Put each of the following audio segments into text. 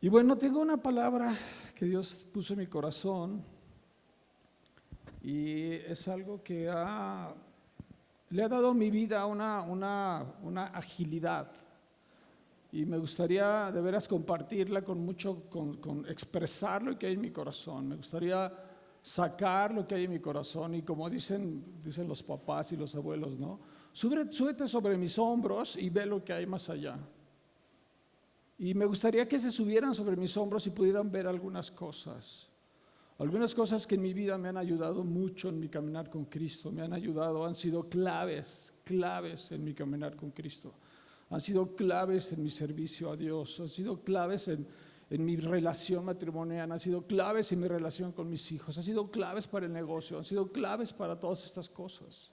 Y bueno, tengo una palabra que Dios puso en mi corazón y es algo que le ha dado a mi vida una agilidad, y me gustaría de veras compartirla con expresar lo que hay en mi corazón. Me gustaría sacar lo que hay en mi corazón, y como dicen los papás y los abuelos, ¿no? Súbete sobre mis hombros y ve lo que hay más allá. Y me gustaría que se subieran sobre mis hombros y pudieran ver algunas cosas que en mi vida me han ayudado mucho en mi caminar con Cristo. Han sido claves en mi caminar con Cristo. Han sido claves en mi servicio a Dios, han sido claves en mi relación matrimonial, han sido claves en mi relación con mis hijos, han sido claves para el negocio, han sido claves para todas estas cosas.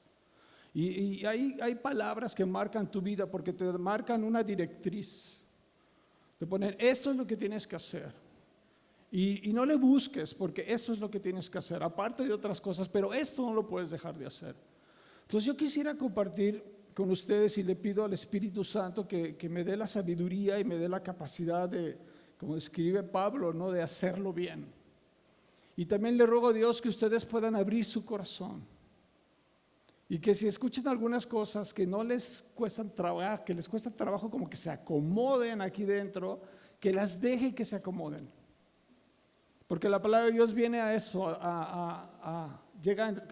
Y hay palabras que marcan tu vida porque te marcan una directriz. Te ponen, esto es lo que tienes que hacer. Y no le busques, porque esto es lo que tienes que hacer, aparte de otras cosas, pero esto no lo puedes dejar de hacer. Entonces yo quisiera compartir con ustedes, y le pido al Espíritu Santo que me dé la sabiduría y me dé la capacidad de, como escribe Pablo, ¿no?, de hacerlo bien. Y también le ruego a Dios que ustedes puedan abrir su corazón, y que si escuchan algunas cosas que no les cuestan trabajo, que les cuesta trabajo como que se acomoden aquí dentro, que las deje que se acomoden. Porque la palabra de Dios viene a eso,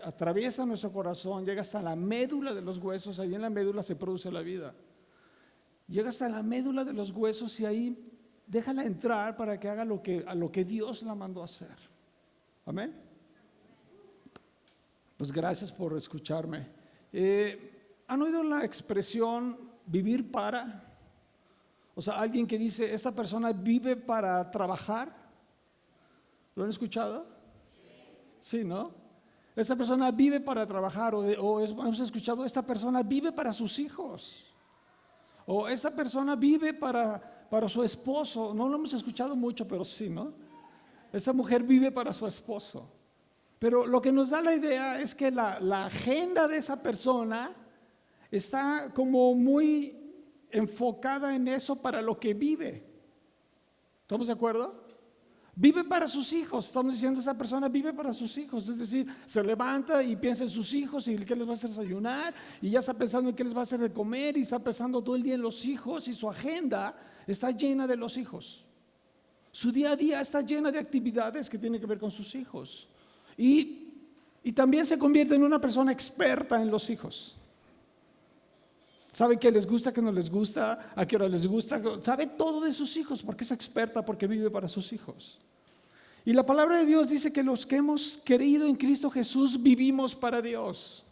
atraviesa nuestro corazón, llega hasta la médula de los huesos. Ahí en la médula se produce la vida. Llega hasta la médula de los huesos y ahí déjala entrar para que haga a lo que Dios la mandó a hacer. Amén. Pues gracias por escucharme. ¿Han oído la expresión vivir para? O sea, alguien que dice, esta persona vive para trabajar. ¿Lo han escuchado? Sí, ¿no? Esta persona vive para trabajar, hemos escuchado, esta persona vive para sus hijos, o esta persona vive para su esposo. No lo hemos escuchado mucho, pero sí, ¿no? Esta mujer vive para su esposo. Pero lo que nos da la idea es que la agenda de esa persona está como muy enfocada en eso para lo que vive. ¿Estamos de acuerdo? Vive para sus hijos. Estamos diciendo, esa persona vive para sus hijos. Es decir, se levanta y piensa en sus hijos y qué les va a hacer desayunar, y ya está pensando en qué les va a hacer de comer, y está pensando todo el día en los hijos, y su agenda está llena de los hijos. Su día a día está llena de actividades que tienen que ver con sus hijos. Y también se convierte en una persona experta en los hijos. Sabe qué les gusta, qué no les gusta, a qué hora les gusta. Sabe todo de sus hijos porque es experta, porque vive para sus hijos. Y la palabra de Dios dice que los que hemos creído en Cristo Jesús vivimos para Dios.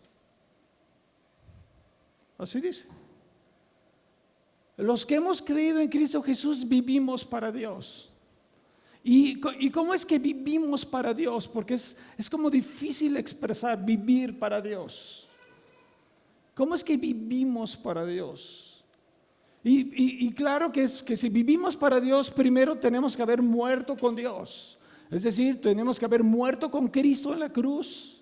Así dice. Los que hemos creído en Cristo Jesús vivimos para Dios. ¿Y cómo es que vivimos para Dios? Porque es como difícil expresar vivir para Dios. ¿Cómo es que vivimos para Dios? Y claro que si vivimos para Dios, primero tenemos que haber muerto con Dios. Es decir, tenemos que haber muerto con Cristo en la cruz.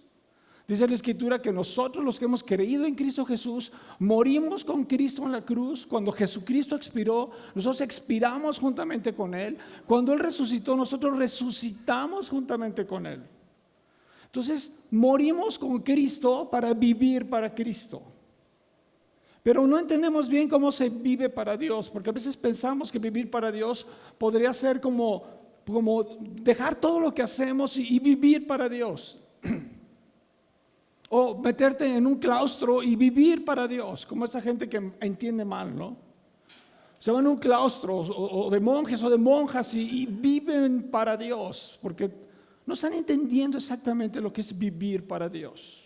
Dice la Escritura que nosotros, los que hemos creído en Cristo Jesús, morimos con Cristo en la cruz. Cuando Jesucristo expiró, nosotros expiramos juntamente con Él. Cuando Él resucitó, nosotros resucitamos juntamente con Él. Entonces, morimos con Cristo para vivir para Cristo. Pero no entendemos bien cómo se vive para Dios, porque a veces pensamos que vivir para Dios podría ser como dejar todo lo que hacemos y vivir para Dios. O meterte en un claustro y vivir para Dios, como esa gente que entiende mal, ¿no? Se van a un claustro o de monjes o de monjas y viven para Dios, porque no están entendiendo exactamente lo que es vivir para Dios.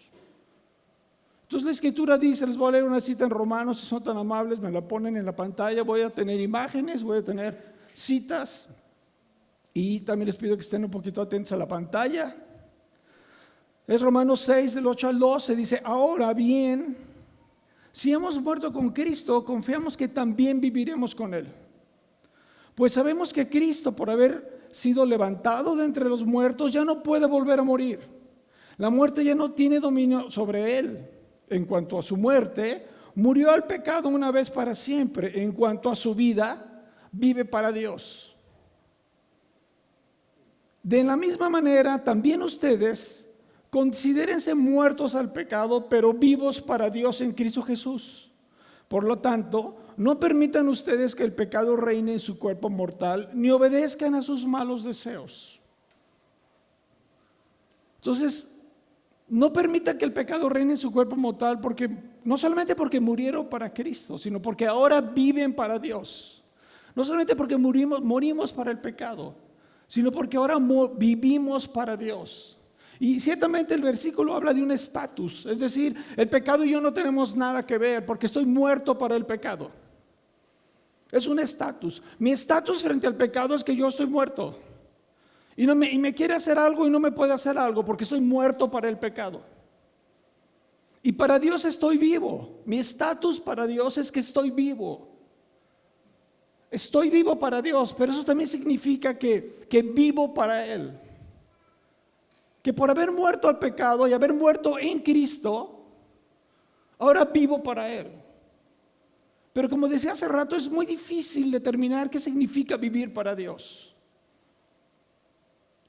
Entonces la Escritura dice, les voy a leer una cita en Romanos, si son tan amables, me la ponen en la pantalla. Voy a tener imágenes, voy a tener citas, y también les pido que estén un poquito atentos a la pantalla. Es Romanos 6, del 8 al 12, dice, ahora bien, si hemos muerto con Cristo, confiamos que también viviremos con Él. Pues sabemos que Cristo, por haber sido levantado de entre los muertos, ya no puede volver a morir. La muerte ya no tiene dominio sobre Él. En cuanto a su muerte, murió al pecado una vez para siempre. En cuanto a su vida, vive para Dios. De la misma manera, también ustedes considérense muertos al pecado, pero vivos para Dios en Cristo Jesús. Por lo tanto, no permitan ustedes que el pecado reine en su cuerpo mortal, ni obedezcan a sus malos deseos. Entonces, no permita que el pecado reine en su cuerpo mortal, porque no solamente porque murieron para Cristo, sino porque ahora viven para Dios. No solamente porque morimos para el pecado, sino porque ahora vivimos para Dios. Y ciertamente el versículo habla de un estatus, es decir, el pecado y yo no tenemos nada que ver, porque estoy muerto para el pecado. Es un estatus. Mi estatus frente al pecado es que yo estoy muerto. Y me quiere hacer algo y no me puede hacer algo porque estoy muerto para el pecado. Y para Dios estoy vivo. Mi estatus para Dios es que estoy vivo. Estoy vivo para Dios, pero eso también significa que vivo para Él. Que por haber muerto al pecado y haber muerto en Cristo, ahora vivo para Él. Pero como decía hace rato, es muy difícil determinar qué significa vivir para Dios.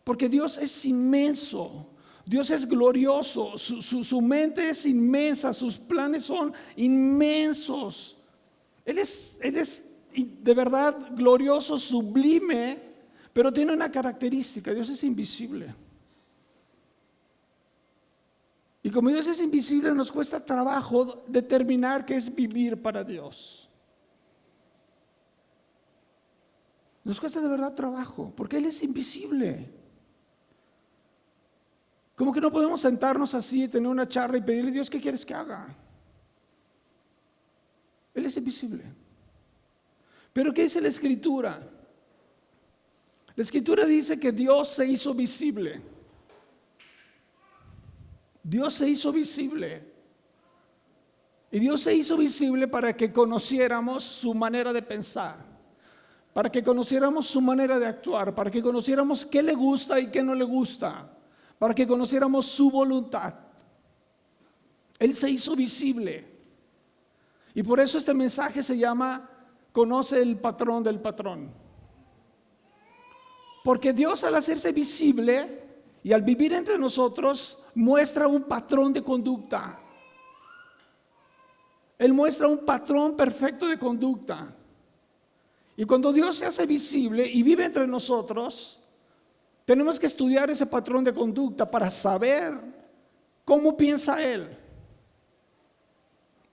Porque Dios es inmenso, Dios es glorioso, su mente es inmensa, sus planes son inmensos. Él es de verdad glorioso, sublime, pero tiene una característica: Dios es invisible. Y como Dios es invisible, nos cuesta trabajo determinar qué es vivir para Dios. Nos cuesta de verdad trabajo, porque Él es invisible. Como que no podemos sentarnos así, tener una charla y pedirle: Dios, ¿qué quieres que haga? Él es invisible. Pero ¿qué dice la Escritura? La Escritura dice que Dios se hizo visible. Dios se hizo visible. Y Dios se hizo visible para que conociéramos su manera de pensar, para que conociéramos su manera de actuar, para que conociéramos qué le gusta y qué no le gusta, para que conociéramos su voluntad. Él se hizo visible. Y por eso este mensaje se llama Conoce el patrón del patrón. Porque Dios, al hacerse visible y al vivir entre nosotros, muestra un patrón de conducta. Él muestra un patrón perfecto de conducta. Y cuando Dios se hace visible y vive entre nosotros, tenemos que estudiar ese patrón de conducta para saber cómo piensa Él.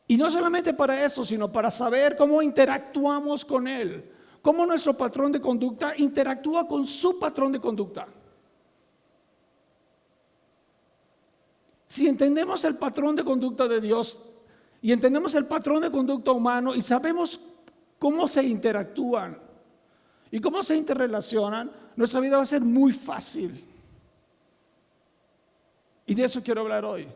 Y no solamente para eso, sino para saber cómo interactuamos con Él, cómo nuestro patrón de conducta interactúa con su patrón de conducta. Si entendemos el patrón de conducta de Dios y entendemos el patrón de conducta humano y sabemos cómo se interactúan y cómo se interrelacionan, nuestra vida va a ser muy fácil. Y de eso quiero hablar hoy.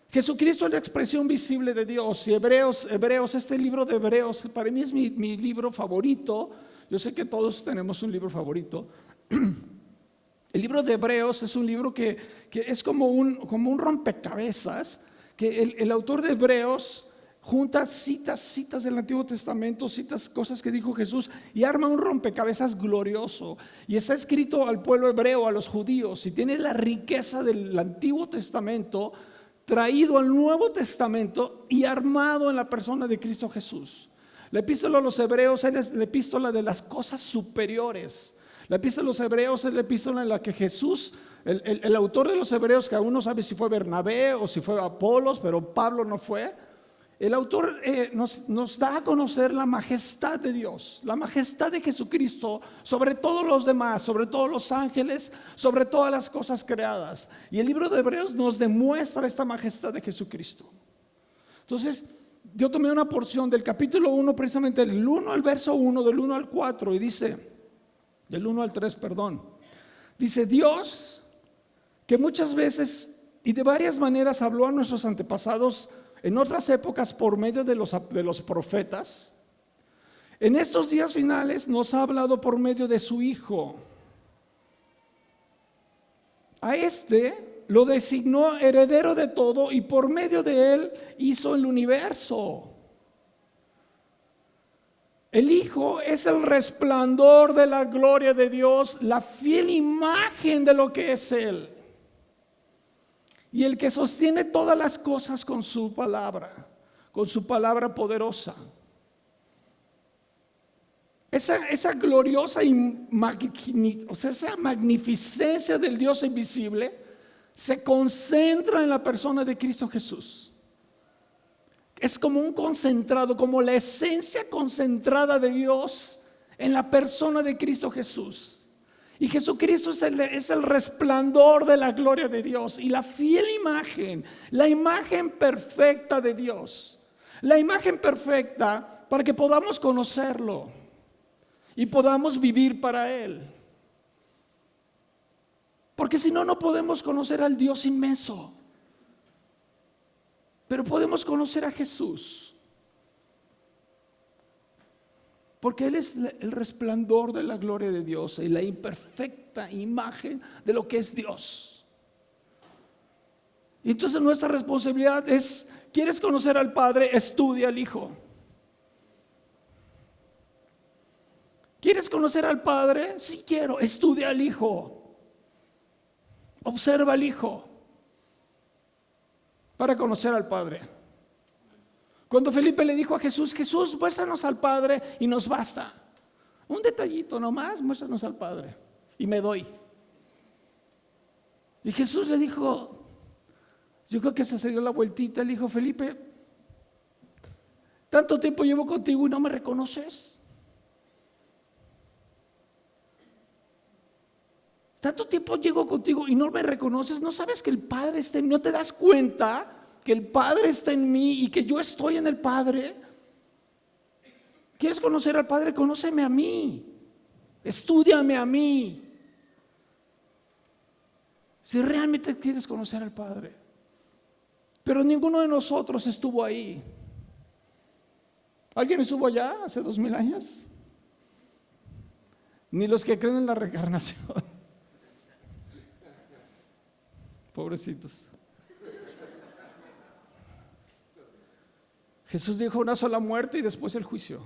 Jesucristo es la expresión visible de Dios. Y Hebreos, este libro de Hebreos, para mí es mi libro favorito. Yo sé que todos tenemos un libro favorito. El libro de Hebreos es un libro que es como un rompecabezas, que el autor de Hebreos junta citas del Antiguo Testamento, citas cosas que dijo Jesús y arma un rompecabezas glorioso. Y está escrito al pueblo hebreo, a los judíos, y tiene la riqueza del Antiguo Testamento traído al Nuevo Testamento y armado en la persona de Cristo Jesús. La epístola a los Hebreos es la epístola de las cosas superiores. La epístola a los Hebreos es la epístola en la que Jesús, el autor de los Hebreos, que aún no sabe si fue Bernabé o si fue Apolos, pero Pablo no fue. El autor nos da a conocer la majestad de Dios, la majestad de Jesucristo sobre todos los demás, sobre todos los ángeles, sobre todas las cosas creadas. Y el libro de Hebreos nos demuestra esta majestad de Jesucristo. Entonces, yo tomé una porción del capítulo 1, precisamente del 1 al verso 1, del 1 al 4, y dice, del 1 al 3, perdón. Dice: Dios, que muchas veces y de varias maneras habló a nuestros antepasados en otras épocas por medio de los profetas, en estos días finales nos ha hablado por medio de su Hijo. A este lo designó heredero de todo y por medio de él hizo el universo. El Hijo es el resplandor de la gloria de Dios, la fiel imagen de lo que es Él. Y el que sostiene todas las cosas con su palabra poderosa. Esa gloriosa esa magnificencia del Dios invisible se concentra en la persona de Cristo Jesús. Es como un concentrado, como la esencia concentrada de Dios en la persona de Cristo Jesús. Y Jesucristo es el resplandor de la gloria de Dios y la fiel imagen, la imagen perfecta de Dios. La imagen perfecta para que podamos conocerlo y podamos vivir para Él. Porque si no, no podemos conocer al Dios inmenso. Pero podemos conocer a Jesús. Porque Él es el resplandor de la gloria de Dios y la imperfecta imagen de lo que es Dios. Y entonces nuestra responsabilidad es: ¿quieres conocer al Padre? Estudia al Hijo. ¿Quieres conocer al Padre? Sí quiero. Estudia al Hijo. Observa al Hijo para conocer al Padre. Cuando Felipe le dijo a Jesús: Jesús, muéstranos al Padre y nos basta. Un detallito nomás, muéstranos al Padre y me doy. Y Jesús le dijo, yo creo que se dio la vueltita, le dijo: Felipe, tanto tiempo llevo contigo y no me reconoces. Tanto tiempo llevo contigo y no me reconoces. ¿No sabes que el Padre está en mí? ¿No te das cuenta que el Padre está en mí y que yo estoy en el Padre? ¿Quieres conocer al Padre? Conóceme a mí. Estúdiame a mí. Si realmente quieres conocer al Padre. Pero ninguno de nosotros estuvo ahí. ¿Alguien estuvo allá hace 2000 años? Ni los que creen en la reencarnación. Pobrecitos. Jesús dijo: una sola muerte y después el juicio.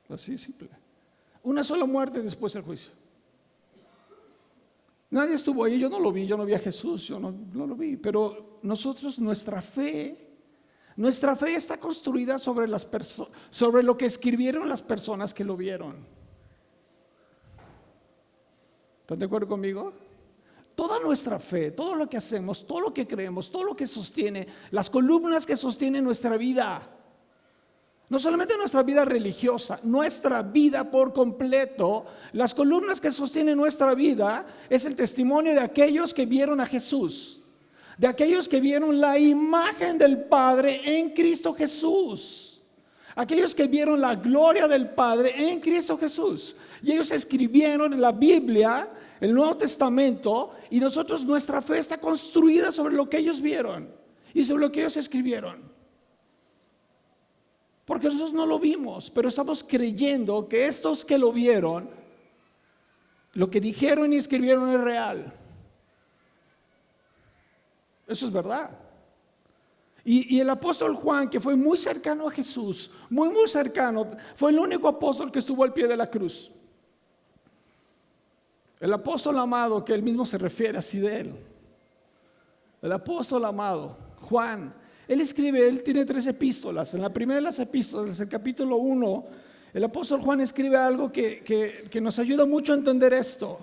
Así simple. Una sola muerte y después el juicio. Nadie estuvo ahí, yo no lo vi, yo no vi a Jesús, yo no lo vi. Pero nosotros, nuestra fe está construida sobre sobre lo que escribieron las personas que lo vieron. ¿Están de acuerdo conmigo? Toda nuestra fe, todo lo que hacemos, todo lo que creemos, todo lo que sostiene, las columnas que sostienen nuestra vida, no solamente nuestra vida religiosa, nuestra vida por completo, las columnas que sostienen nuestra vida es el testimonio de aquellos que vieron a Jesús, de aquellos que vieron la imagen del Padre en Cristo Jesús, aquellos que vieron la gloria del Padre en Cristo Jesús. Y ellos escribieron en la Biblia, el Nuevo Testamento, y nuestra fe está construida sobre lo que ellos vieron y sobre lo que ellos escribieron. Porque nosotros no lo vimos, pero estamos creyendo que estos que lo vieron, lo que dijeron y escribieron es real. Eso es verdad. Y el apóstol Juan, que fue muy cercano a Jesús, muy cercano, fue el único apóstol que estuvo al pie de la cruz. El apóstol amado, que él mismo se refiere así de él. El apóstol amado, Juan, él tiene 3 epístolas. En la primera de las epístolas, el capítulo 1, el apóstol Juan escribe algo que nos ayuda mucho a entender esto.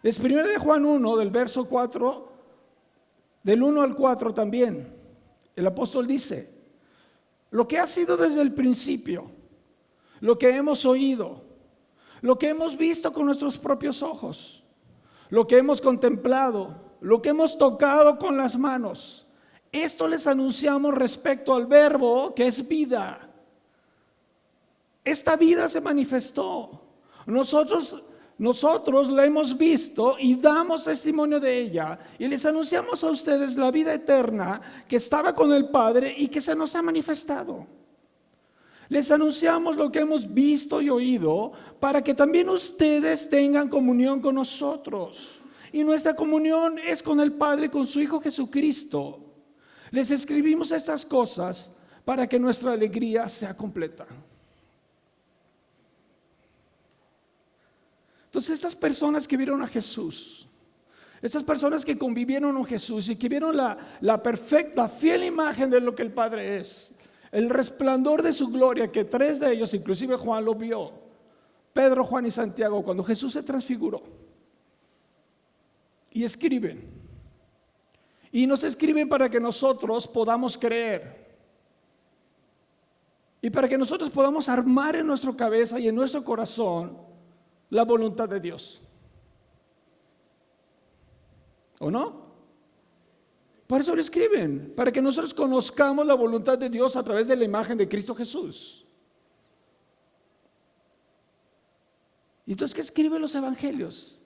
Es 1 de Juan 1, del verso 4, del 1 al 4 también. El apóstol dice: lo que ha sido desde el principio, lo que hemos oído, lo que hemos visto con nuestros propios ojos, lo que hemos contemplado, lo que hemos tocado con las manos, esto les anunciamos respecto al Verbo que es vida. Esta vida se manifestó. Nosotros la hemos visto y damos testimonio de ella, y les anunciamos a ustedes la vida eterna que estaba con el Padre y que se nos ha manifestado. Les anunciamos lo que hemos visto y oído para que también ustedes tengan comunión con nosotros. Y nuestra comunión es con el Padre, con su Hijo Jesucristo. Les escribimos estas cosas para que nuestra alegría sea completa. Entonces, estas personas que vieron a Jesús, estas personas que convivieron con Jesús y que vieron la perfecta, fiel imagen de lo que el Padre es, el resplandor de su gloria, que 3 de ellos, inclusive Juan lo vio, Pedro, Juan y Santiago, cuando Jesús se transfiguró, y escriben, y nos escriben para que nosotros podamos creer, y para que nosotros podamos armar en nuestra cabeza y en nuestro corazón la voluntad de Dios. ¿O no? Por eso lo escriben, para que nosotros conozcamos la voluntad de Dios a través de la imagen de Cristo Jesús. Y entonces, ¿qué escriben los evangelios?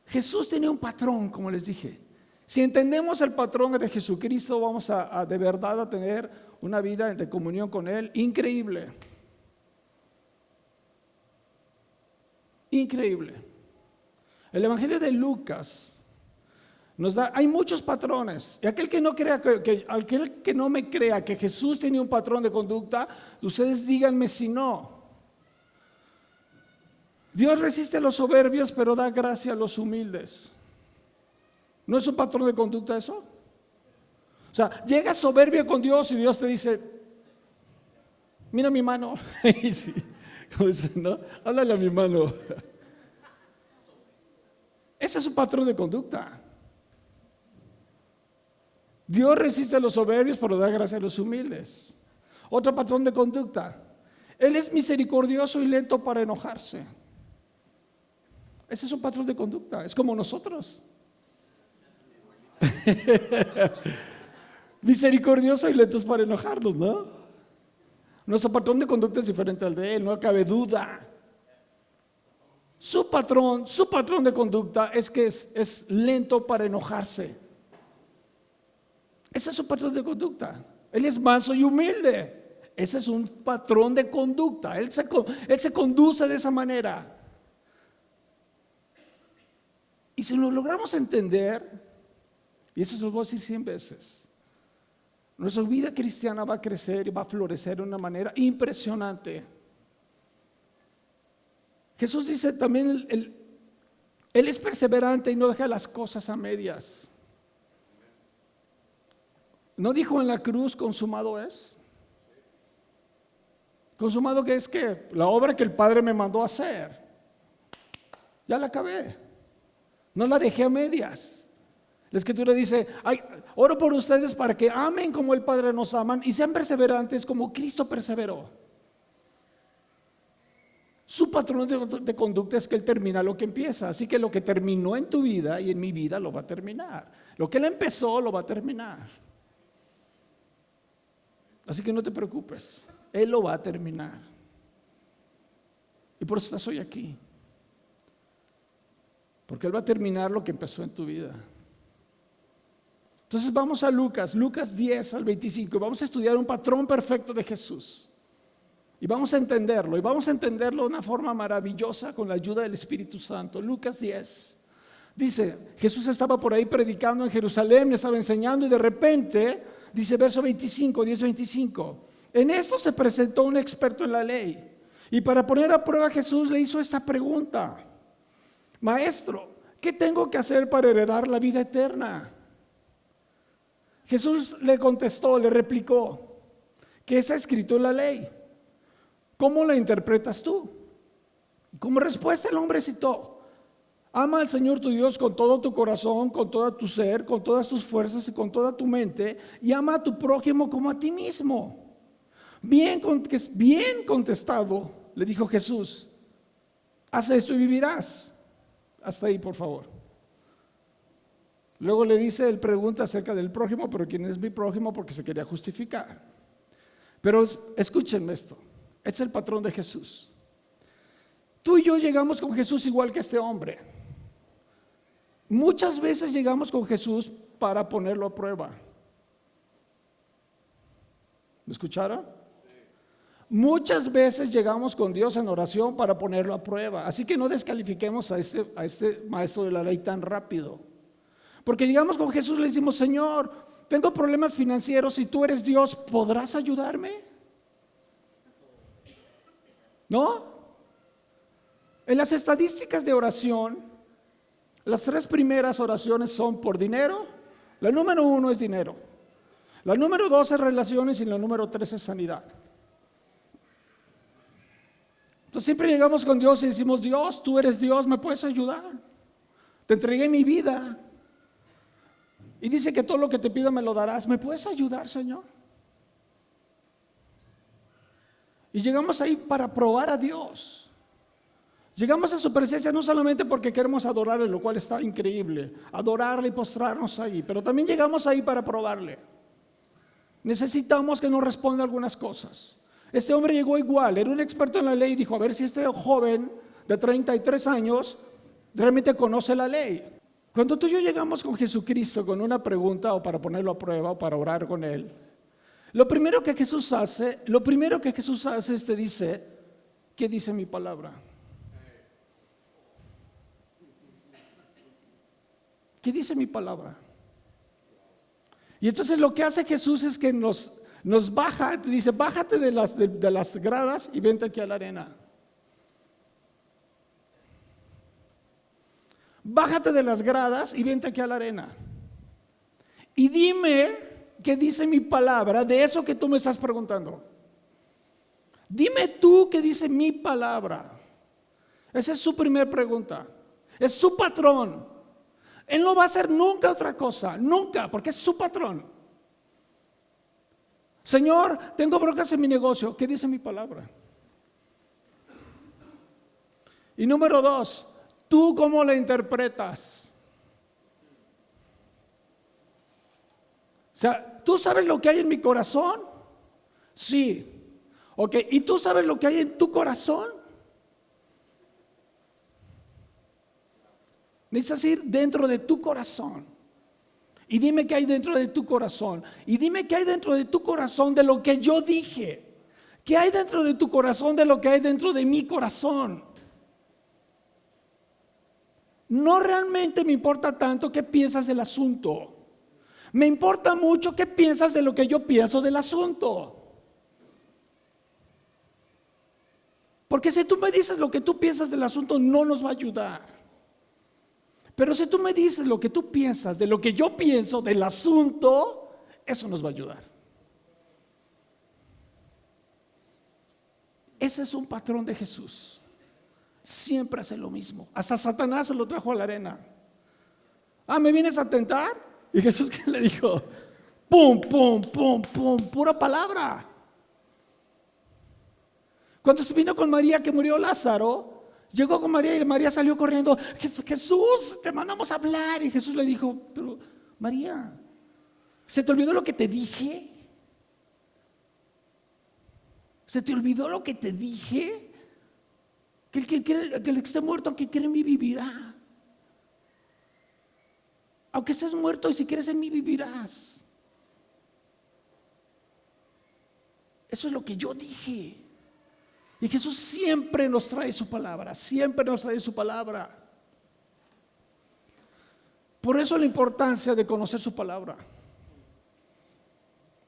Jesús tenía un patrón, como les dije. Si entendemos el patrón de Jesucristo, vamos a de verdad a tener una vida de comunión con Él increíble. Increíble. El evangelio de Lucas nos da, hay muchos patrones. Y aquel que no crea aquel que no me crea que Jesús tenía un patrón de conducta, ustedes díganme si no. Dios resiste a los soberbios, pero da gracia a los humildes. ¿No es un patrón de conducta eso? O sea, llega soberbio con Dios y Dios te dice: mira mi mano. Sí. ¿No? Háblale a mi mano. Ese es un patrón de conducta. Dios resiste a los soberbios, pero da gracia a los humildes. Otro patrón de conducta: Él es misericordioso y lento para enojarse. Ese es un patrón de conducta. Es como nosotros. Misericordioso y lentos para enojarnos, ¿no? Nuestro patrón de conducta es diferente al de Él, no cabe duda. Su patrón de conducta es que es lento para enojarse. Ese es su patrón de conducta. Él es manso y humilde. Ese es un patrón de conducta. Él se conduce de esa manera. Y si lo logramos entender, y eso se lo voy a decir 100 veces, nuestra vida cristiana va a crecer y va a florecer de una manera impresionante. Jesús dice también, Él es perseverante y no deja las cosas a medias. ¿No dijo en la cruz, consumado es? Consumado, que es que la obra que el Padre me mandó a hacer, ya la acabé, no la dejé a medias. La Escritura dice: oro por ustedes para que amen como el Padre nos ama y sean perseverantes como Cristo perseveró. Su patrón de conducta es que Él termina lo que empieza. Así que lo que terminó en tu vida y en mi vida lo va a terminar. Lo que Él empezó lo va a terminar. Así que no te preocupes, Él lo va a terminar. Y por eso estás hoy aquí, porque Él va a terminar lo que empezó en tu vida. Entonces vamos a Lucas 10 al 25, y vamos a estudiar un patrón perfecto de Jesús. Y vamos a entenderlo, de una forma maravillosa con la ayuda del Espíritu Santo. Lucas 10. Dice, Jesús estaba por ahí predicando en Jerusalén, estaba enseñando, y de repente, dice verso 25, 10-25, en esto se presentó un experto en la ley. Y para poner a prueba, Jesús le hizo esta pregunta: Maestro, ¿qué tengo que hacer para heredar la vida eterna? Jesús le contestó, le replicó: ¿qué está escrito en la ley? ¿Cómo la interpretas tú? Como respuesta, el hombre citó: ama al Señor tu Dios con todo tu corazón, con todo tu ser, con todas tus fuerzas y con toda tu mente, y ama a tu prójimo como a ti mismo. Bien contestado, le dijo Jesús: haz esto y vivirás. Hasta ahí, por favor. Luego le dice, él pregunta acerca del prójimo, pero ¿quién es mi prójimo? Porque se quería justificar. Pero escúchenme esto, este es el patrón de Jesús. Tú y yo llegamos con Jesús igual que este hombre. Muchas veces llegamos con Jesús para ponerlo a prueba. ¿Me escucharon? Muchas veces llegamos con Dios en oración para ponerlo a prueba. Así que no descalifiquemos a este maestro de la ley tan rápido. Porque llegamos con Jesús y le decimos: Señor, tengo problemas financieros, si tú eres Dios, ¿podrás ayudarme? ¿No? En las estadísticas de oración, las 3 primeras oraciones son por dinero. La número 1 es dinero. La número 2 es relaciones y la número 3 es sanidad. Entonces siempre llegamos con Dios y decimos: Dios, tú eres Dios, ¿me puedes ayudar? Te entregué mi vida. Y dice que todo lo que te pido me lo darás. ¿Me puedes ayudar, Señor? Y llegamos ahí para probar a Dios. Llegamos a su presencia no solamente porque queremos adorarle, lo cual está increíble, adorarle y postrarnos ahí, pero también llegamos ahí para probarle. Necesitamos que nos responda algunas cosas. Este hombre llegó igual, era un experto en la ley y dijo: a ver si este joven de 33 años realmente conoce la ley. Cuando tú y yo llegamos con Jesucristo con una pregunta, o para ponerlo a prueba o para orar con Él, lo primero que Jesús hace es te dice: ¿qué dice mi palabra? ¿Qué dice mi palabra? Y entonces lo que hace Jesús es que nos baja, dice: bájate de las gradas y vente aquí a la arena. Bájate de las gradas y vente aquí a la arena. Y dime qué dice mi palabra de eso que tú me estás preguntando. Dime tú qué dice mi palabra. Esa es su primera pregunta. Es su patrón. Él no va a hacer nunca otra cosa, nunca, porque es su patrón. Señor, tengo broncas en mi negocio, ¿qué dice mi palabra? Y número 2, ¿tú cómo la interpretas? O sea, ¿tú sabes lo que hay en mi corazón? Sí. Ok, ¿y tú sabes lo que hay en tu corazón? Necesitas ir dentro de tu corazón. Y dime qué hay dentro de tu corazón. Y dime qué hay dentro de tu corazón de lo que yo dije. ¿Qué hay dentro de tu corazón de lo que hay dentro de mi corazón? No realmente me importa tanto qué piensas del asunto. Me importa mucho qué piensas de lo que yo pienso del asunto. Porque si tú me dices lo que tú piensas del asunto, no nos va a ayudar. Pero si tú me dices lo que tú piensas de lo que yo pienso del asunto, eso nos va a ayudar. Ese es un patrón de Jesús. Siempre hace lo mismo. Hasta Satanás se lo trajo a la arena. ¿Me vienes a tentar? Y Jesús, ¿qué le dijo? Pum, pum, pum, pum, pura palabra. Cuando se vino con María que murió Lázaro, llegó con María y María salió corriendo: Jesús, te mandamos a hablar. Y Jesús le dijo: pero María, ¿se te olvidó lo que te dije? ¿Se te olvidó lo que te dije? Que el que esté muerto, aunque quiera en mí, vivirá. Aunque estés muerto, y si quieres en mí, vivirás. Eso es lo que yo dije. Y Jesús siempre nos trae su palabra, siempre nos trae su palabra. Por eso la importancia de conocer su palabra.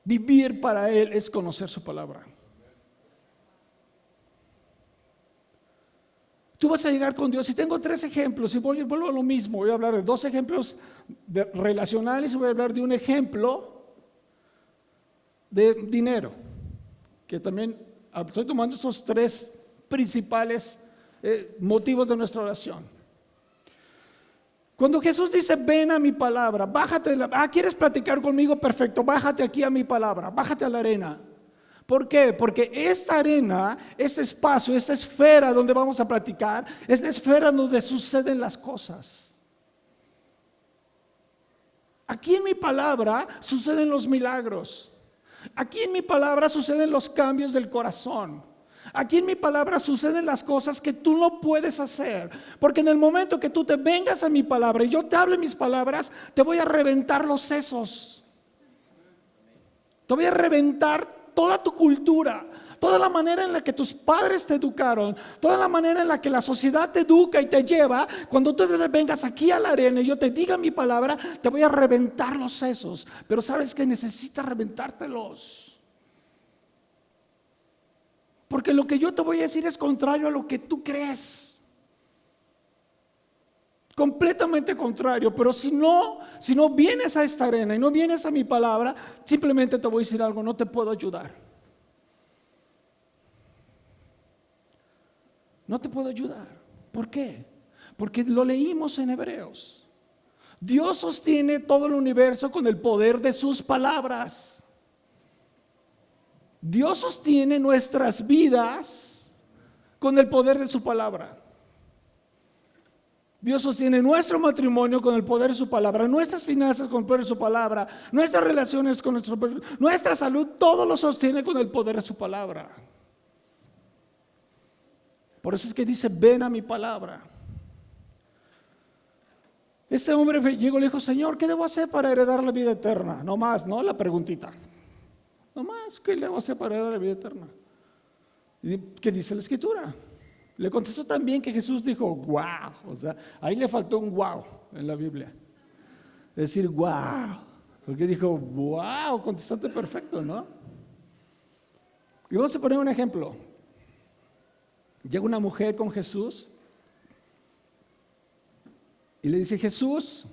Vivir para Él es conocer su palabra. Tú vas a llegar con Dios, y tengo 3 ejemplos, y vuelvo a lo mismo. Voy a hablar de 2 ejemplos relacionales, y voy a hablar de un ejemplo de dinero, que también estoy tomando esos 3 principales motivos de nuestra oración. Cuando Jesús dice: ven a mi palabra, bájate ¿quieres platicar conmigo? Perfecto, bájate aquí a mi palabra, bájate a la arena. ¿Por qué? Porque esta arena, este espacio, esta esfera donde vamos a platicar, es la esfera donde suceden las cosas. Aquí en mi palabra suceden los milagros. Aquí en mi palabra suceden los cambios del corazón. Aquí en mi palabra suceden las cosas que tú no puedes hacer. Porque en el momento que tú te vengas a mi palabra y yo te hable mis palabras, te voy a reventar los sesos. Te voy a reventar toda tu cultura. toda la manera en la que tus padres te educaron, toda la manera en la que la sociedad te educa y te lleva, cuando tú vengas aquí a la arena y yo te diga mi palabra, te voy a reventar los sesos. Pero sabes que necesitas reventártelos, porque lo que yo te voy a decir es contrario a lo que tú crees. Completamente contrario. Pero si no vienes a esta arena y no vienes a mi palabra, simplemente te voy a decir algo: no te puedo ayudar. No te puedo ayudar. ¿Por qué? Porque lo leímos en Hebreos. Dios sostiene todo el universo con el poder de sus palabras. Dios sostiene nuestras vidas con el poder de su palabra. Dios sostiene nuestro matrimonio con el poder de su palabra, nuestras finanzas con el poder de su palabra, nuestras relaciones con nuestra salud, todo lo sostiene con el poder de su palabra. Por eso es que dice: ven a mi palabra. Este hombre llegó y le dijo: Señor, ¿qué debo hacer para heredar la vida eterna? No más, no la preguntita. No más, ¿qué debo hacer para heredar la vida eterna? ¿Y qué dice la Escritura? Le contestó también que Jesús dijo: wow. O sea, ahí le faltó un wow en la Biblia. Es decir, wow. Porque dijo: wow, contestaste perfecto, ¿no? Y vamos a poner un ejemplo. Llega una mujer con Jesús y le dice: Jesús,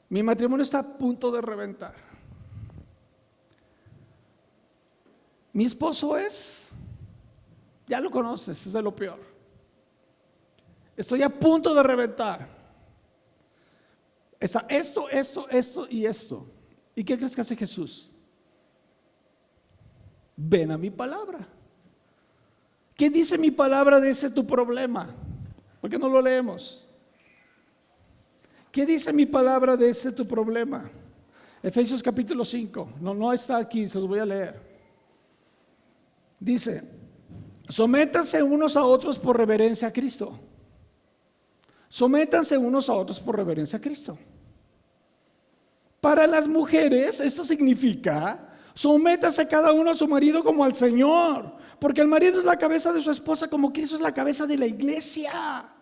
mi matrimonio está a punto de reventar. Mi esposo ya lo conoces, es de lo peor. Estoy a punto de reventar. Esto y esto. ¿Y qué crees que hace Jesús? Ven a mi palabra. ¿Qué dice mi palabra de ese tu problema? ¿Por qué no lo leemos? ¿Qué dice mi palabra de ese tu problema? Efesios capítulo 5. No está aquí, se los voy a leer. Dice: sométanse unos a otros por reverencia a Cristo. Sométanse unos a otros por reverencia a Cristo. Para las mujeres esto significa: sométase cada uno a su marido como al Señor, porque el marido es la cabeza de su esposa, como Cristo es la cabeza de la iglesia.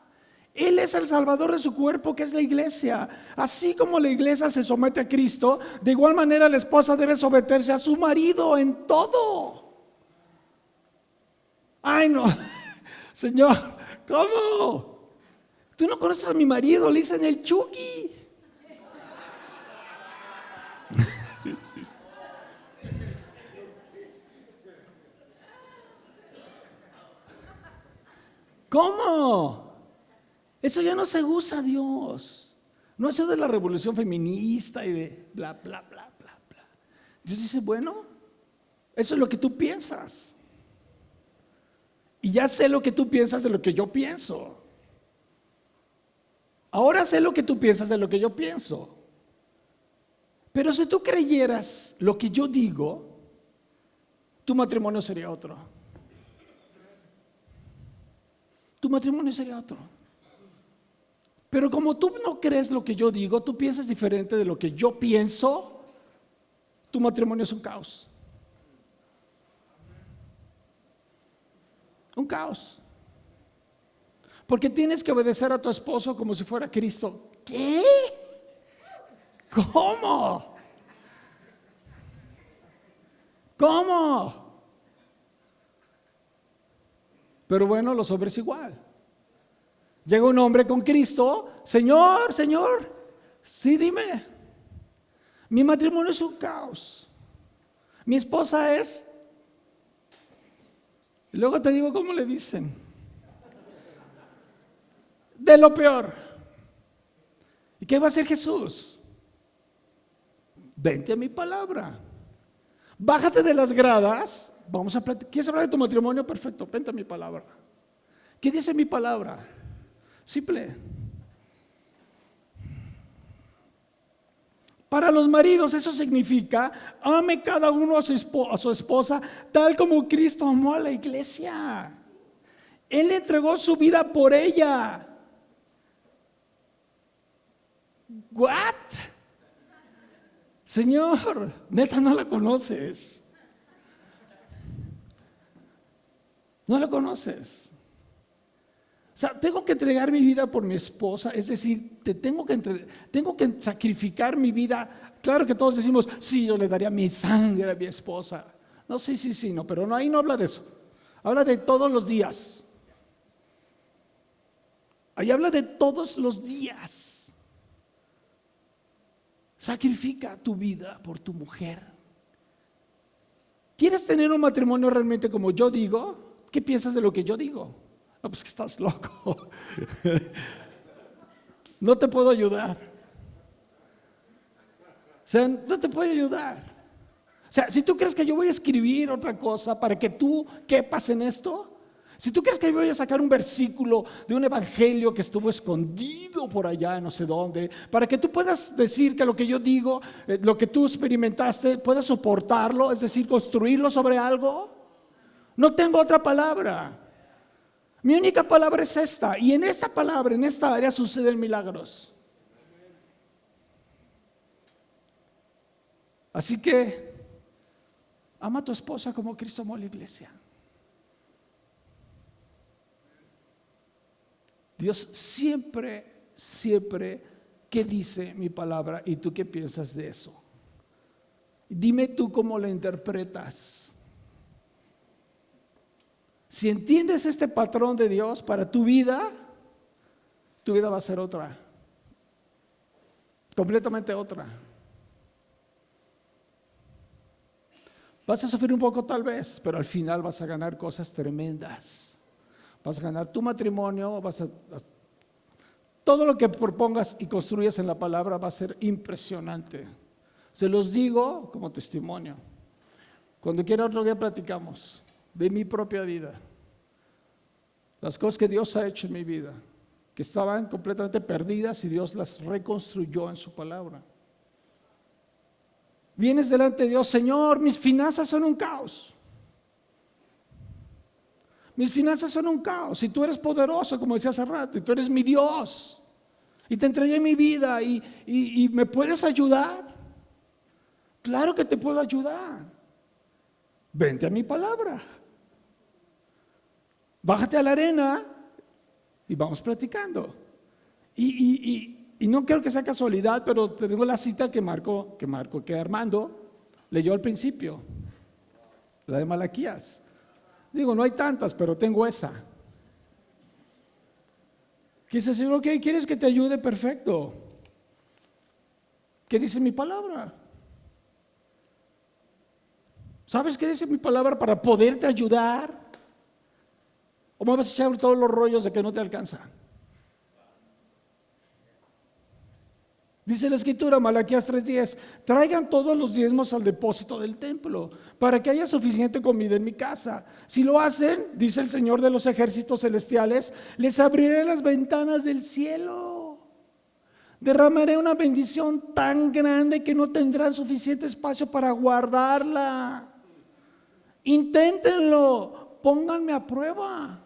Él es el salvador de su cuerpo, que es la iglesia. Así como la iglesia se somete a Cristo, de igual manera la esposa debe someterse a su marido en todo. Ay, no, Señor, ¿cómo? Tú no conoces a mi marido, le dicen el Chucky. ¿Cómo? Eso ya no se usa, Dios. No es eso de la revolución feminista y de bla, bla, bla, bla, bla. Dios dice: bueno, eso es lo que tú piensas. Y ya sé lo que tú piensas de lo que yo pienso. Ahora sé lo que tú piensas de lo que yo pienso. Pero si tú creyeras lo que yo digo, tu matrimonio sería otro. Tu matrimonio sería otro. Pero como tú no crees lo que yo digo, tú piensas diferente de lo que yo pienso, tu matrimonio es un caos. Un caos. Porque tienes que obedecer a tu esposo como si fuera Cristo. ¿Qué? ¿Cómo? ¿Cómo? Pero bueno, los hombres igual. Llega un hombre con Cristo: Señor, sí, dime. Mi matrimonio es un caos. Mi esposa es... Y luego te digo cómo le dicen: de lo peor. ¿Y qué va a hacer Jesús? Vente a mi palabra. Bájate de las gradas. Vamos a platicar. ¿Quieres hablar de tu matrimonio? Perfecto, vente a mi palabra. ¿Qué dice mi palabra? Simple. Para los maridos eso significa: ame cada uno a su esposa tal como Cristo amó a la iglesia. Él entregó su vida por ella. ¿What? Señor, neta, no la conoces. No lo conoces. O sea, tengo que entregar mi vida por mi esposa, es decir, tengo que sacrificar mi vida. Claro que todos decimos, sí, yo le daría mi sangre a mi esposa. No, sí, no, pero no, ahí no habla de eso. Habla de todos los días. Ahí habla de todos los días. Sacrifica tu vida por tu mujer. ¿Quieres tener un matrimonio realmente como yo digo? ¿Qué piensas de lo que yo digo? No, pues que estás loco. No te puedo ayudar. O sea, no te puedo ayudar. O sea, si tú crees que yo voy a escribir otra cosa para que tú quepas en esto, si tú crees que yo voy a sacar un versículo de un evangelio que estuvo escondido por allá, no sé dónde, para que tú puedas decir que lo que yo digo, lo que tú experimentaste, puedas soportarlo, es decir, construirlo sobre algo, no tengo otra palabra. Mi única palabra es esta, y en esta palabra, en esta área suceden milagros. Así que ama a tu esposa como Cristo amó a la iglesia. Dios siempre, ¿qué dice mi palabra? ¿Y tú qué piensas de eso? Dime tú cómo la interpretas. Si entiendes este patrón de Dios para tu vida va a ser otra, completamente otra. Vas a sufrir un poco tal vez, pero al final vas a ganar cosas tremendas. Vas a ganar tu matrimonio, todo lo que propongas y construyas en la palabra va a ser impresionante. Se los digo como testimonio. Cuando quiera otro día platicamos de mi propia vida. Las cosas que Dios ha hecho en mi vida, que estaban completamente perdidas y Dios las reconstruyó en su palabra. Vienes delante de Dios, Señor, mis finanzas son un caos. Mis finanzas son un caos y tú eres poderoso, como decía hace rato, y tú eres mi Dios. Y te entregué mi vida y ¿me puedes ayudar? Claro que te puedo ayudar. Vente a mi palabra. Bájate a la arena y vamos platicando. Y no creo que sea casualidad, pero tengo la cita que Armando leyó al principio, la de Malaquías. Digo, no hay tantas, pero tengo esa. Que dice, Señor, ¿qué quieres que te ayude? Perfecto. ¿Qué dice mi palabra? ¿Sabes qué dice mi palabra para poderte ayudar? ¿O me vas a echar todos los rollos de que no te alcanza? Dice la escritura, Malaquías 3:10, traigan todos los diezmos al depósito del templo para que haya suficiente comida en mi casa. Si lo hacen, dice el Señor de los ejércitos celestiales, les abriré las ventanas del cielo. Derramaré una bendición tan grande que no tendrán suficiente espacio para guardarla. Inténtenlo, pónganme a prueba.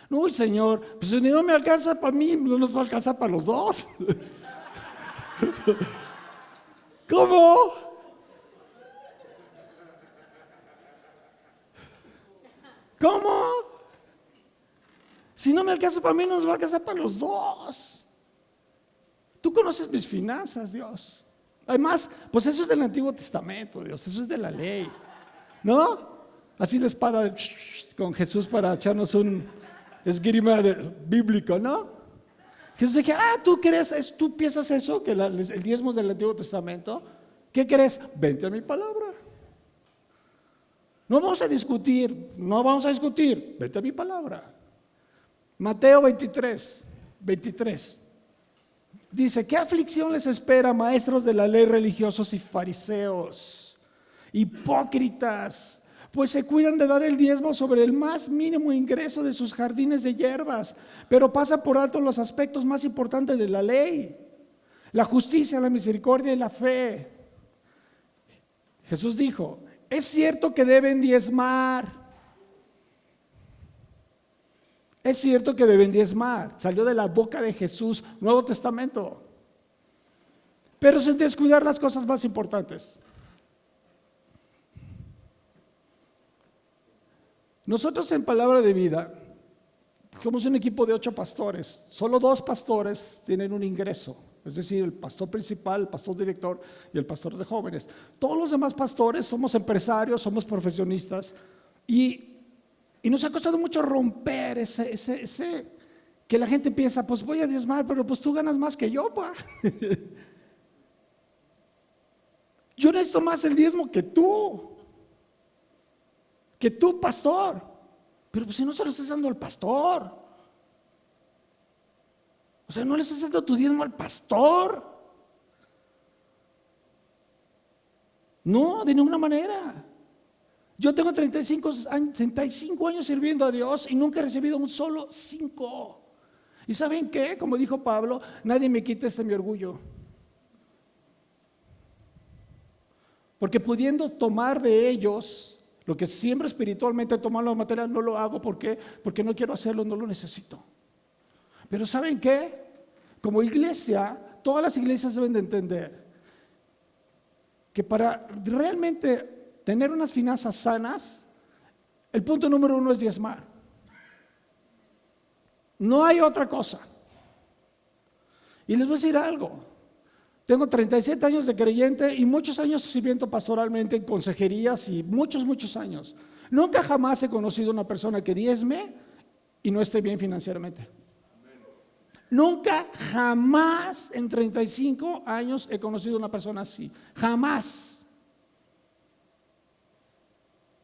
Uy, Señor, pues si no me alcanza para mí, no nos va a alcanzar para los dos. ¿Cómo? ¿Cómo? Si no me alcanza para mí, no nos va a alcanzar para los dos. Tú conoces mis finanzas, Dios. Además, pues eso es del Antiguo Testamento, Dios, eso es de la ley, ¿no? Así la espada con Jesús para echarnos un esgrima bíblico, ¿no? Jesús dije, ¿tú crees, tú piensas eso, que el diezmo es del Antiguo Testamento? ¿Qué crees? Vente a mi palabra. No vamos a discutir, vete a mi palabra. Mateo 23. Dice, ¿qué aflicción les espera, maestros de la ley, religiosos y fariseos, hipócritas? Pues se cuidan de dar el diezmo sobre el más mínimo ingreso de sus jardines de hierbas, pero pasa por alto los aspectos más importantes de la ley: la justicia, la misericordia y la fe. Jesús dijo, es cierto que deben diezmar. Es cierto que deben diezmar. Salió de la boca de Jesús, Nuevo Testamento. Pero sin descuidar las cosas más importantes. Nosotros en Palabra de Vida somos un equipo de 8 pastores. Solo 2 pastores tienen un ingreso, es decir, el pastor principal, el pastor director y el pastor de jóvenes. Todos los demás pastores somos empresarios, somos profesionistas y nos ha costado mucho romper ese que la gente piensa, pues voy a diezmar, pero pues tú ganas más que yo, pa. Yo necesito más el diezmo que tú, pastor. Pero pues si no se lo estás dando al pastor, o sea, no le estás dando tu diezmo al pastor. No, de ninguna manera. Yo tengo 35 años sirviendo a Dios y nunca he recibido un solo 5. ¿Y saben qué? Como dijo Pablo, nadie me quita mi orgullo. Porque pudiendo tomar de ellos lo que siempre espiritualmente tomar lo material, no lo hago. ¿Por qué? Porque no quiero hacerlo, no lo necesito. Pero ¿saben qué? Como iglesia, todas las iglesias deben de entender que para realmente tener unas finanzas sanas, el punto número 1 es diezmar. No hay otra cosa. Y les voy a decir algo. Tengo 37 años de creyente y muchos años sirviendo pastoralmente en consejerías y muchos años. Nunca jamás he conocido una persona que diezme y no esté bien financieramente. Nunca jamás en 35 años he conocido una persona así. Jamás.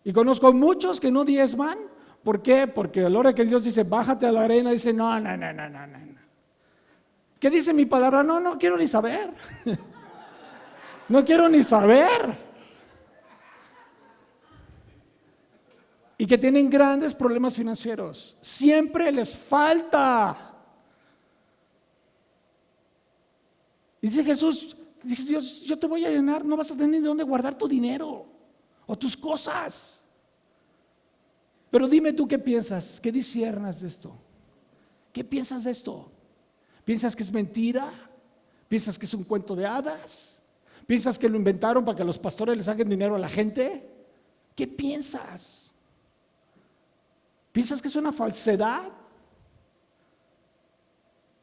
Y conozco muchos que no diezman. ¿Por qué? Porque a la hora que Dios dice, bájate a la arena, dice, no. ¿Qué dice mi palabra? No quiero ni saber. No quiero ni saber. Y que tienen grandes problemas financieros. Siempre les falta. Y dice Jesús, dice Dios, yo te voy a llenar, no vas a tener ni dónde guardar tu dinero o tus cosas. Pero dime tú qué piensas, qué disciernas de esto. ¿Qué piensas de esto? ¿Piensas que es mentira? ¿Piensas que es un cuento de hadas? ¿Piensas que lo inventaron para que los pastores les saquen dinero a la gente? ¿Qué piensas? ¿Piensas que es una falsedad?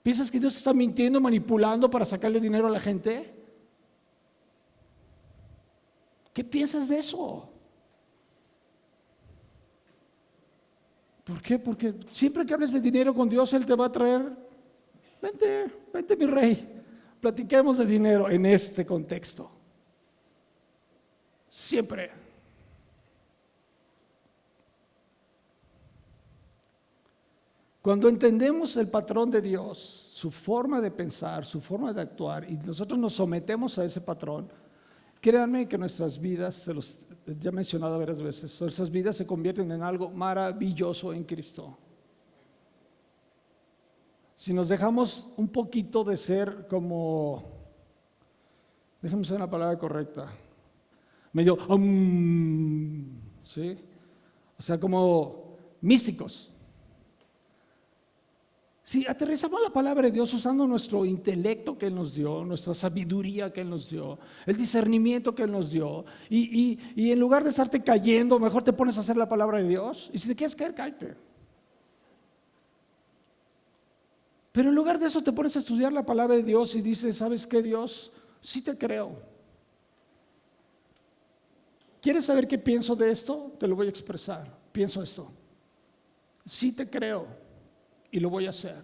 ¿Piensas que Dios está mintiendo, manipulando para sacarle dinero a la gente? ¿Qué piensas de eso? ¿Por qué? Porque siempre que hables de dinero con Dios, Él te va a traer, vente mi rey, platiquemos de dinero en este contexto. Siempre. Cuando entendemos el patrón de Dios, su forma de pensar, su forma de actuar, y nosotros nos sometemos a ese patrón, créanme que nuestras vidas, ya he mencionado varias veces, nuestras vidas se convierten en algo maravilloso en Cristo. Si nos dejamos un poquito de ser como, déjame usar una palabra correcta, medio, ¿sí? O sea, como místicos. Si aterrizamos la palabra de Dios usando nuestro intelecto que Él nos dio, nuestra sabiduría que Él nos dio, el discernimiento que Él nos dio, y en lugar de estarte cayendo, mejor te pones a hacer la palabra de Dios, y si te quieres caer, cáete. Pero en lugar de eso te pones a estudiar la palabra de Dios y dices, ¿sabes qué, Dios? Sí te creo. ¿Quieres saber qué pienso de esto? Te lo voy a expresar. Pienso esto. Sí te creo. Y lo voy a hacer.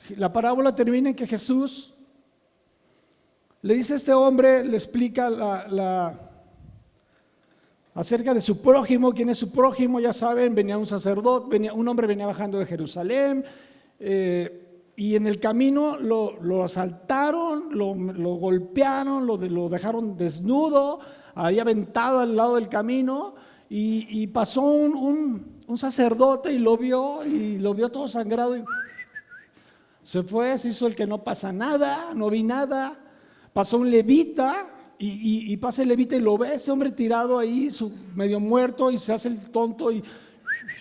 La parábola termina en que Jesús le dice a este hombre, le explica acerca de su prójimo. ¿Quién es su prójimo? Ya saben, venía un sacerdote, un hombre venía bajando de Jerusalén, y en el camino lo asaltaron, lo golpearon, lo dejaron desnudo, ahí aventado al lado del camino, y pasó un sacerdote y lo vio todo sangrado y se fue, se hizo el que no pasa nada, no vi nada. Pasó un levita y pasa el levita y lo ve, ese hombre tirado ahí, medio muerto, y se hace el tonto y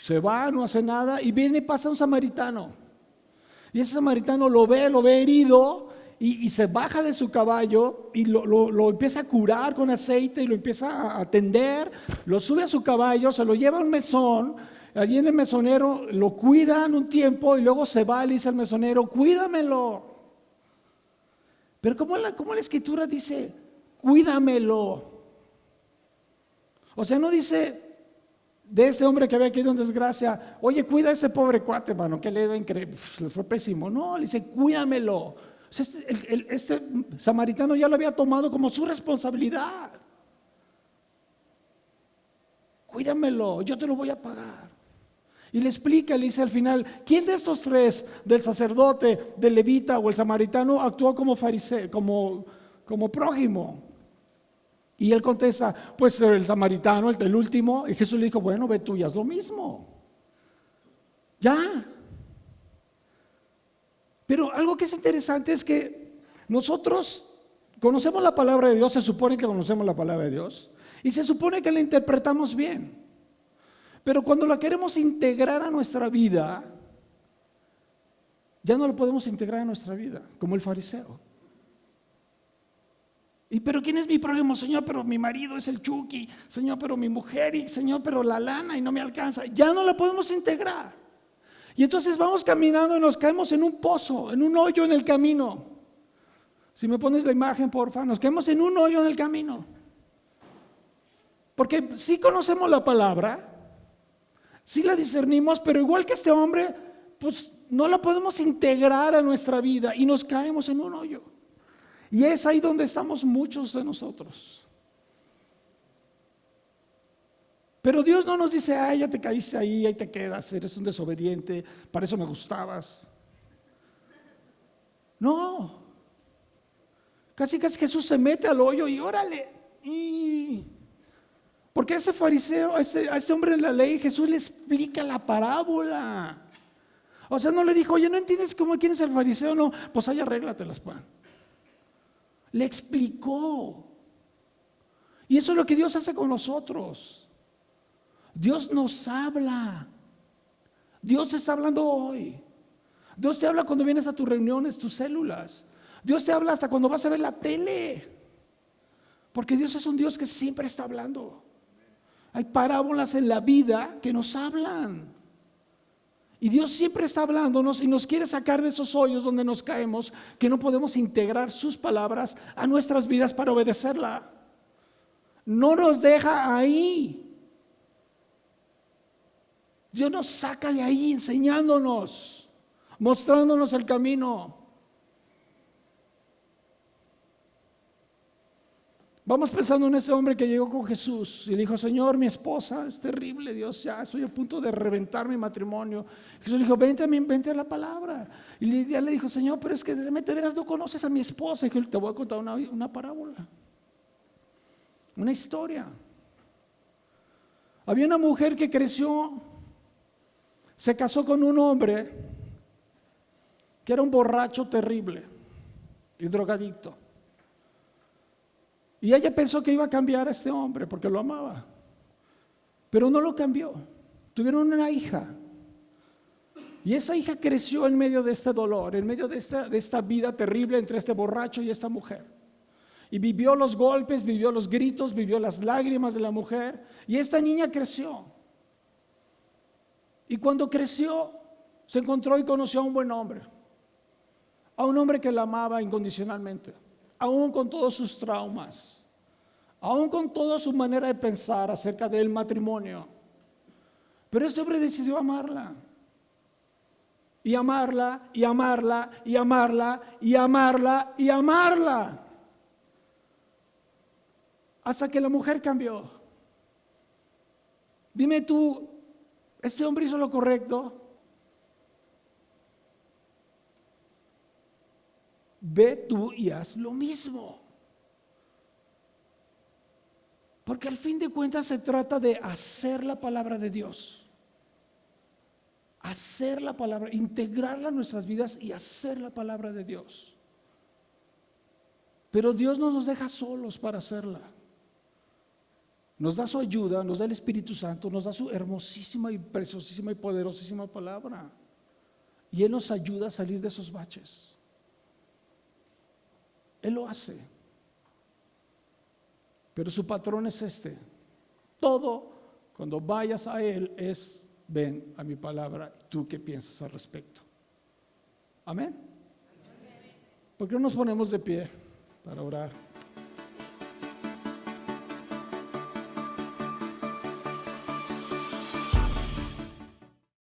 se va, no hace nada, y viene y pasa un samaritano. Y ese samaritano lo ve herido y se baja de su caballo y lo empieza a curar con aceite y lo empieza a atender, lo sube a su caballo, se lo lleva a un mesón. Allí en el mesonero lo cuidan un tiempo y luego se va y le dice al mesonero, cuídamelo. Pero como la escritura dice, cuídamelo. O sea, no dice de ese hombre que había caído en desgracia, oye, cuida a ese pobre cuate, hermano, que le fue pésimo. No, le dice, cuídamelo. O sea, este samaritano ya lo había tomado como su responsabilidad. Cuídamelo, yo te lo voy a pagar. Y le explica, le dice al final, ¿quién de estos tres, del sacerdote, del levita o el samaritano, actuó como fariseo, como prójimo? Y él contesta, pues el samaritano, el último. Y Jesús le dijo, bueno, ve tú y haz lo mismo. Ya. Pero algo que es interesante es que nosotros conocemos la palabra de Dios, se supone que conocemos la palabra de Dios, y se supone que la interpretamos bien. Pero cuando la queremos integrar a nuestra vida, ya no lo podemos integrar a nuestra vida, como el fariseo. Y pero ¿quién es mi prójimo? Señor, pero mi marido es el Chucky. Señor, pero mi mujer. Y Señor, pero la lana y no me alcanza. Ya no la podemos integrar. Y entonces vamos caminando y nos caemos en un pozo, en un hoyo en el camino. Si me pones la imagen, porfa, nos caemos en un hoyo en el camino. Porque sí conocemos la palabra, sí la discernimos, pero igual que este hombre, pues no la podemos integrar a nuestra vida y nos caemos en un hoyo. Y es ahí donde estamos muchos de nosotros. Pero Dios no nos dice, ay, ya te caíste ahí te quedas, eres un desobediente, para eso me gustabas. No. Casi Jesús se mete al hoyo y órale. Porque a ese fariseo, a ese hombre de la ley, Jesús le explica la parábola. O sea, no le dijo, oye, ¿no entiendes quién es el fariseo? No, pues ahí arréglatelas, Juan. Le explicó. Y eso es lo que Dios hace con nosotros. Dios nos habla. Dios está hablando hoy. Dios te habla cuando vienes a tus reuniones, tus células. Dios te habla hasta cuando vas a ver la tele. Porque Dios es un Dios que siempre está hablando. Hay parábolas en la vida que nos hablan. Y Dios siempre está hablándonos y nos quiere sacar de esos hoyos donde nos caemos, que no podemos integrar sus palabras a nuestras vidas para obedecerla. No nos deja ahí. Dios nos saca de ahí enseñándonos, mostrándonos el camino. Vamos pensando en ese hombre que llegó con Jesús y dijo, Señor, mi esposa es terrible, Dios, ya estoy a punto de reventar mi matrimonio. Jesús le dijo, vente a la palabra. Y ya le dijo, Señor, pero es que de veras no conoces a mi esposa. Y te voy a contar una parábola, una historia. Había una mujer que creció, se casó con un hombre que era un borracho terrible y drogadicto. Y ella pensó que iba a cambiar a este hombre porque lo amaba, pero no lo cambió. Tuvieron una hija y esa hija creció en medio de este dolor, en medio de esta vida terrible entre este borracho y esta mujer. Y vivió los golpes, vivió los gritos, vivió las lágrimas de la mujer. Y esta niña creció. Y cuando creció, se encontró y conoció a un buen hombre, a un hombre que la amaba incondicionalmente, aún con todos sus traumas, aún con toda su manera de pensar acerca del matrimonio. Pero ese hombre decidió amarla. Y amarla, y amarla, y amarla, y amarla, y amarla. Hasta que la mujer cambió. Dime tú, ¿este hombre hizo lo correcto? Ve tú y haz lo mismo. Porque al fin de cuentas se trata de hacer la palabra de Dios. Hacer la palabra, integrarla en nuestras vidas y hacer la palabra de Dios. Pero Dios no nos deja solos para hacerla. Nos da su ayuda, nos da el Espíritu Santo, nos da su hermosísima y preciosísima y poderosísima palabra. Y Él nos ayuda a salir de esos baches. Él lo hace. Pero su patrón es este. Todo cuando vayas a Él es: ven a mi palabra, ¿tú qué piensas al respecto? Amén. ¿Por qué no nos ponemos de pie para orar?